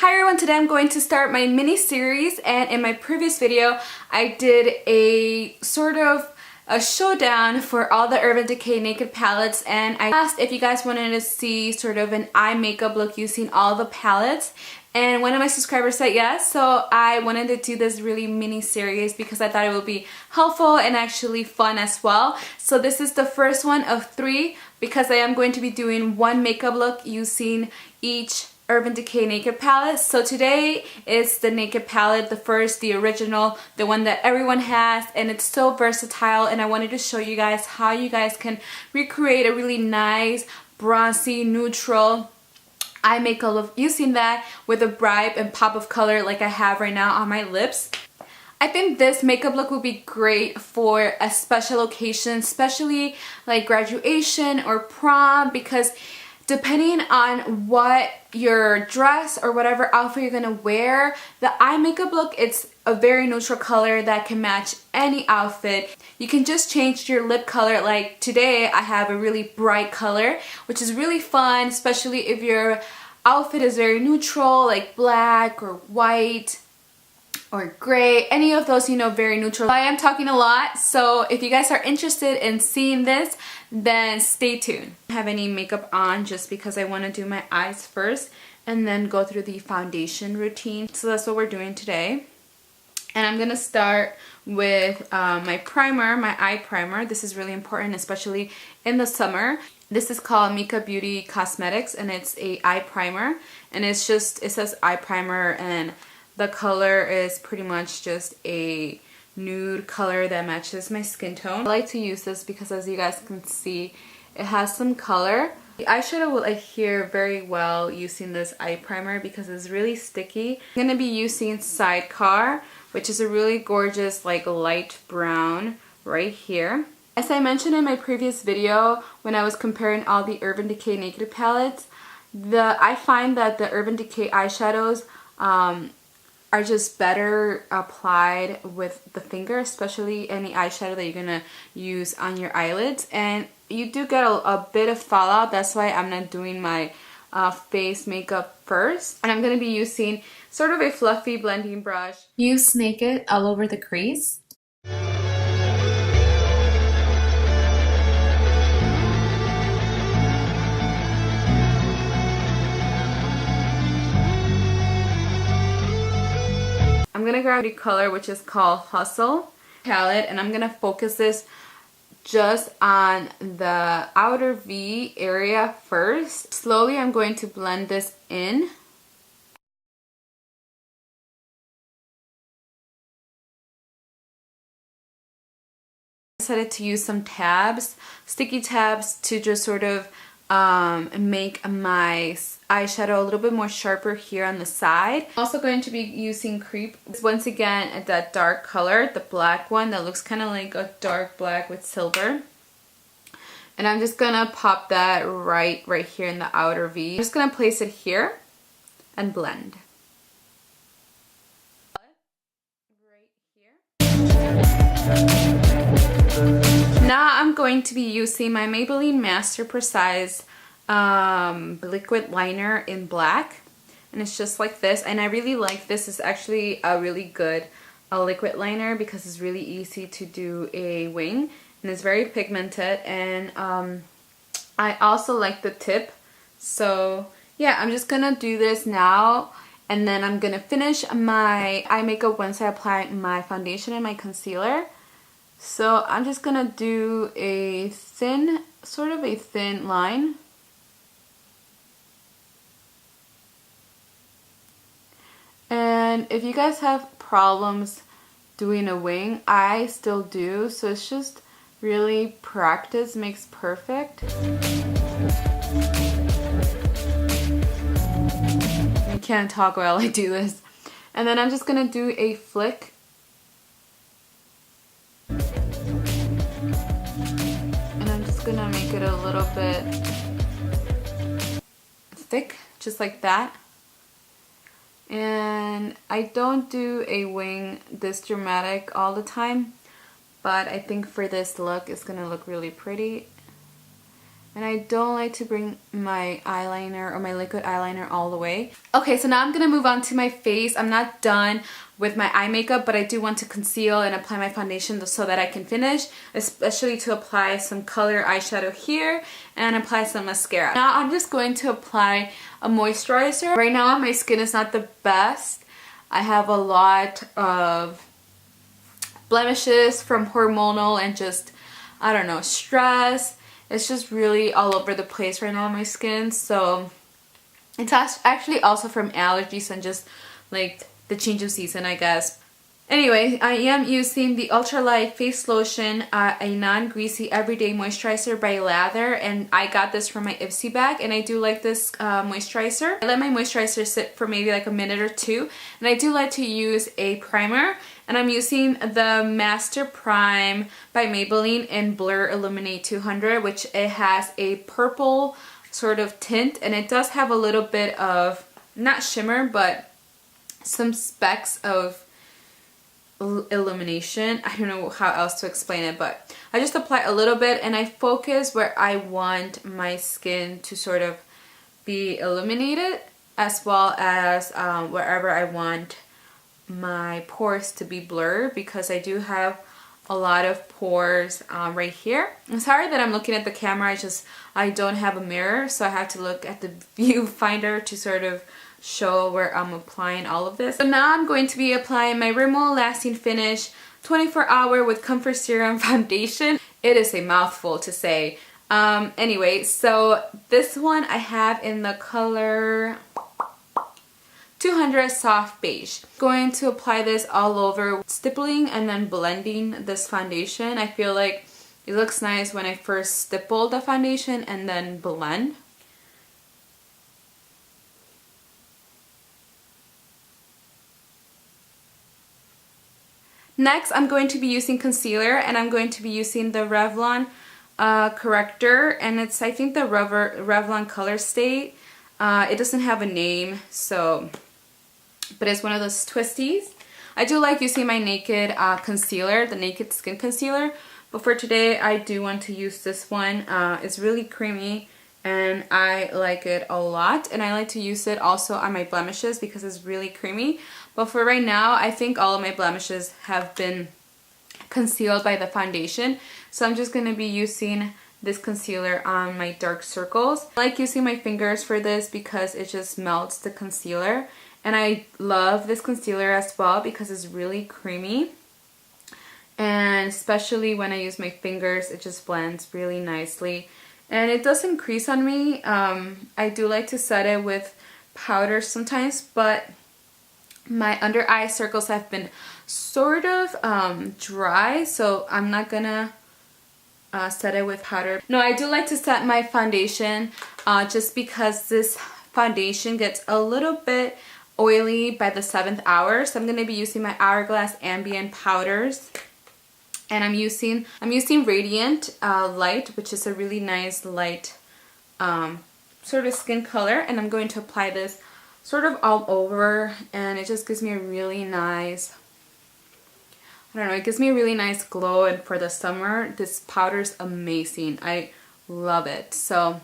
Hi everyone, today I'm going to start my mini series, and in my previous video I did a sort of a showdown for all the Urban Decay Naked palettes, and I asked if you guys wanted to see sort of an eye makeup look using all the palettes, and one of my subscribers said yes, so I wanted to do this really mini series because I thought it would be helpful and actually fun as well. So this is the first one of 3 because I am going to be doing one makeup look using each Urban Decay Naked palette. So today is the Naked palette, the first, the original, the one that everyone has, and it's so versatile, and I wanted to show you guys how you guys can recreate a really nice bronzy neutral eye makeup look using that with a bright and pop of color like I have right now on my lips. I think this makeup look would be great for a special occasion, especially like graduation or prom, because depending on what your dress or whatever outfit you're gonna wear, the eye makeup look, it's a very neutral color that can match any outfit. You can just change your lip color. Like today I have a really bright color, which is really fun, especially if your outfit is very neutral, like black or white or gray, any of those, you know, very neutral. I am talking a lot, so if you guys are interested in seeing this, then stay tuned. I don't have any makeup on just because I want to do my eyes first and then go through the foundation routine. So that's what we're doing today. And I'm gonna start with my primer, my eye primer. This is really important, especially in the summer. This is called Mica Beauty Cosmetics, and it's a eye primer, and it's just, it says eye primer, and the color is pretty much just a nude color that matches my skin tone. I like to use this because, as you guys can see, it has some color. The eyeshadow will adhere very well using this eye primer because it's really sticky. I'm going to be using Sidecar, which is a really gorgeous like light brown right here. As I mentioned in my previous video when I was comparing all the Urban Decay Naked palettes, I find that the Urban Decay eyeshadows are just better applied with the finger, especially any eyeshadow that you're gonna use on your eyelids, and you do get a bit of fallout. That's why I'm not doing my face makeup first, and I'm gonna be using sort of a fluffy blending brush. Use Naked all over the crease. I'm going to grab the color which is called Hussle palette, and I'm going to focus this just on the outer V area first. Slowly I'm going to blend this in. I decided to use some tabs, sticky tabs, to just sort of make my eyeshadow a little bit more sharper here on the side. I'm also going to be using Creep. Once again, that dark color, the black one that looks kind of like a dark black with silver. And I'm just gonna pop that right here in the outer V. I'm just gonna place it here and blend. Now I'm going to be using my Maybelline Master Precise liquid liner in black, and it's just like this, and I really like this. It's actually a really good liquid liner because it's really easy to do a wing, and it's very pigmented, and I also like the tip. So yeah, I'm just gonna do this now, and then I'm gonna finish my eye makeup once I apply my foundation and my concealer. So I'm just gonna do a thin, sort of a thin line. And if you guys have problems doing a wing, I still do, so it's just really practice makes perfect. I can't talk while I do this. And then I'm just gonna do a flick. And I'm just gonna make it a little bit thick, just like that. And I don't do a wing this dramatic all the time, but I think for this look it's gonna look really pretty. And I don't like to bring my eyeliner or my liquid eyeliner all the way. Okay, so now I'm going to move on to my face. I'm not done with my eye makeup, but I do want to conceal and apply my foundation so that I can finish, especially to apply some color eyeshadow here and apply some mascara. Now I'm just going to apply a moisturizer. Right now my skin is not the best. I have a lot of blemishes from hormonal and just, I don't know, stress. It's just really all over the place right now on my skin. So it's actually also from allergies and just like the change of season, I guess. Anyway, I am using the Ultralight Face Lotion, a non-greasy everyday moisturizer by Lather, and I got this from my Ipsy bag, and I do like this moisturizer. I let my moisturizer sit for maybe like a minute or two, and I do like to use a primer, and I'm using the Master Prime by Maybelline in Blur Illuminate 200, which it has a purple sort of tint, and it does have a little bit of, not shimmer, but some specks of illumination. I don't know how else to explain it, but I just apply a little bit and I focus where I want my skin to sort of be illuminated, as well as wherever I want my pores to be blurred, because I do have a lot of pores right here. I'm sorry that I'm looking at the camera, I don't have a mirror, so I have to look at the viewfinder to sort of show where I'm applying all of this. So now I'm going to be applying my Rimmel Lasting Finish 24 Hour with Comfort Serum Foundation. It is a mouthful to say. Anyway, so this one I have in the color 200 Soft Beige. Going to apply this all over, stippling and then blending this foundation. I feel like it looks nice when I first stipple the foundation and then blend. Next, I'm going to be using concealer, and I'm going to be using the Revlon corrector, and it's, I think, the Revlon Colorstay. It doesn't have a name, so, but it's one of those twisties. I do like using my Naked concealer, the Naked Skin Concealer, but for today I do want to use this one. It's really creamy and I like it a lot, and I like to use it also on my blemishes because it's really creamy. But for right now, I think all of my blemishes have been concealed by the foundation, so I'm just going to be using this concealer on my dark circles. I like using my fingers for this because it just melts the concealer, and I love this concealer as well because it's really creamy, and especially when I use my fingers, it just blends really nicely. And it doesn't crease on me. I do like to set it with powder sometimes, but my under eye circles have been sort of dry, so I'm not gonna set it with powder. No, I do like to set my foundation just because this foundation gets a little bit oily by the 7th hour. So I'm going to be using my Hourglass Ambient powders. And I'm using Radiant Light, which is a really nice light sort of skin color, and I'm going to apply this sort of all over, and it just gives me a really nice, I don't know, it gives me a really nice glow. And for the summer, this powder is amazing. I love it. So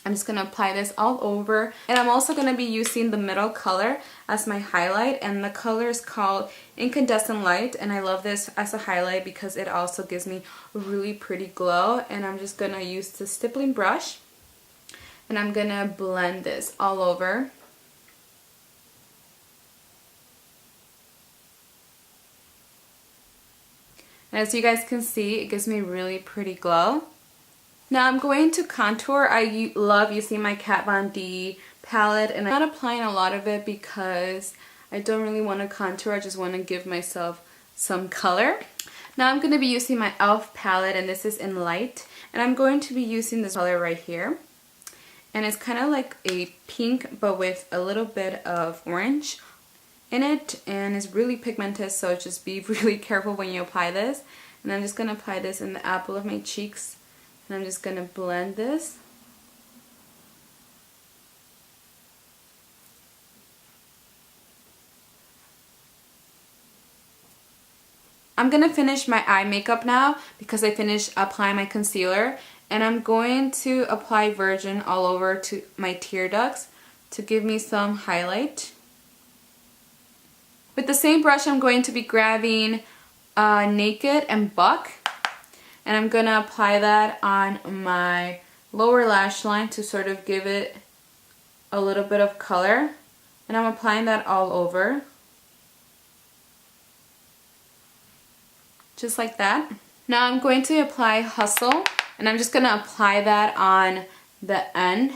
I'm just going to apply this all over, and I'm also going to be using the middle color as my highlight, and the color is called Incandescent Light, and I love this as a highlight because it also gives me a really pretty glow. And I'm just going to use the stippling brush, and I'm going to blend this all over. And as you guys can see, it gives me a really pretty glow. Now I'm going to contour. I love using my Kat Von D palette, and I'm not applying a lot of it because I don't really want to contour. I just want to give myself some color. Now I'm going to be using my e.l.f. palette, and this is in Light, and I'm going to be using this color right here. And it's kind of like a pink but with a little bit of orange in it, and it's really pigmented, so just be really careful when you apply this. And I'm just going to apply this in the apple of my cheeks, and I'm just going to blend this. I'm going to finish my eye makeup now because I finished applying my concealer, And I'm going to apply Virgin all over to my tear ducts to give me some highlight. With the same brush, I'm going to be grabbing Naked and Buck. And I'm going to apply that on my lower lash line to sort of give it a little bit of color. And I'm applying that all over. Just like that. Now I'm going to apply Hussle. And I'm just going to apply that on the end.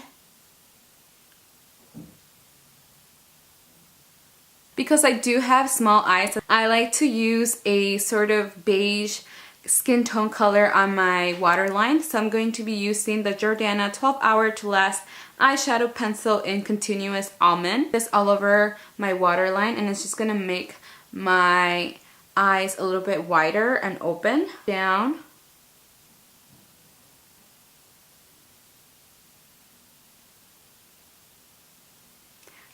Because I do have small eyes, I like to use a sort of beige skin tone color on my waterline. So I'm going to be using the Jordana 12 Hour to Last eyeshadow pencil in Continuous Almond. This all over my waterline, and it's just going to make my eyes a little bit wider and open. Down.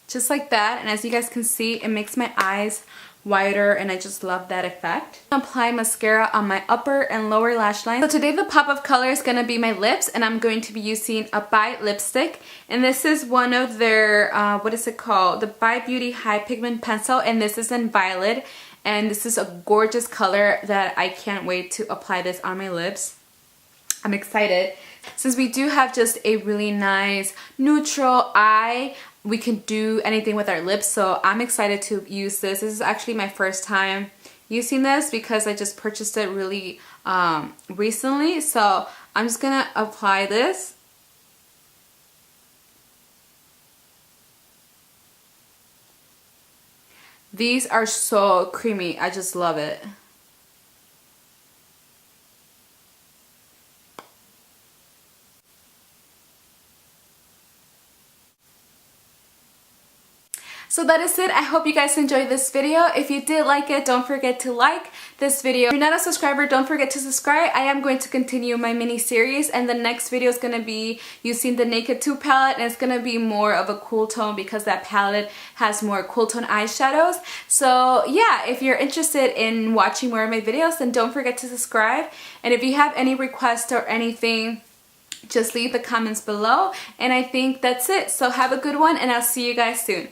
Just like that, and as you guys can see, it makes my eyes wider, and I just love that effect. I'm gonna apply mascara on my upper and lower lash line. So today the pop of color is gonna be my lips, and I'm going to be using a Beige lipstick, and this is one of their, what is it called? The Beige Beauty High Pigment Pencil, and this is in Violet, and this is a gorgeous color that I can't wait to apply this on my lips. I'm excited. Since we do have just a really nice neutral eye, we can do anything with our lips, so I'm excited to use this. This is actually my first time using this because I just purchased it really recently. So I'm just gonna apply this. These are so creamy. I just love it. So that is it. I hope you guys enjoyed this video. If you did like it, don't forget to like this video. If you're not a subscriber, don't forget to subscribe. I am going to continue my mini series, and the next video is going to be using the Naked 2 palette, and it's going to be more of a cool tone because that palette has more cool tone eyeshadows. So yeah, if you're interested in watching more of my videos, then don't forget to subscribe. And if you have any requests or anything, just leave the comments below. And I think that's it. So have a good one, and I'll see you guys soon.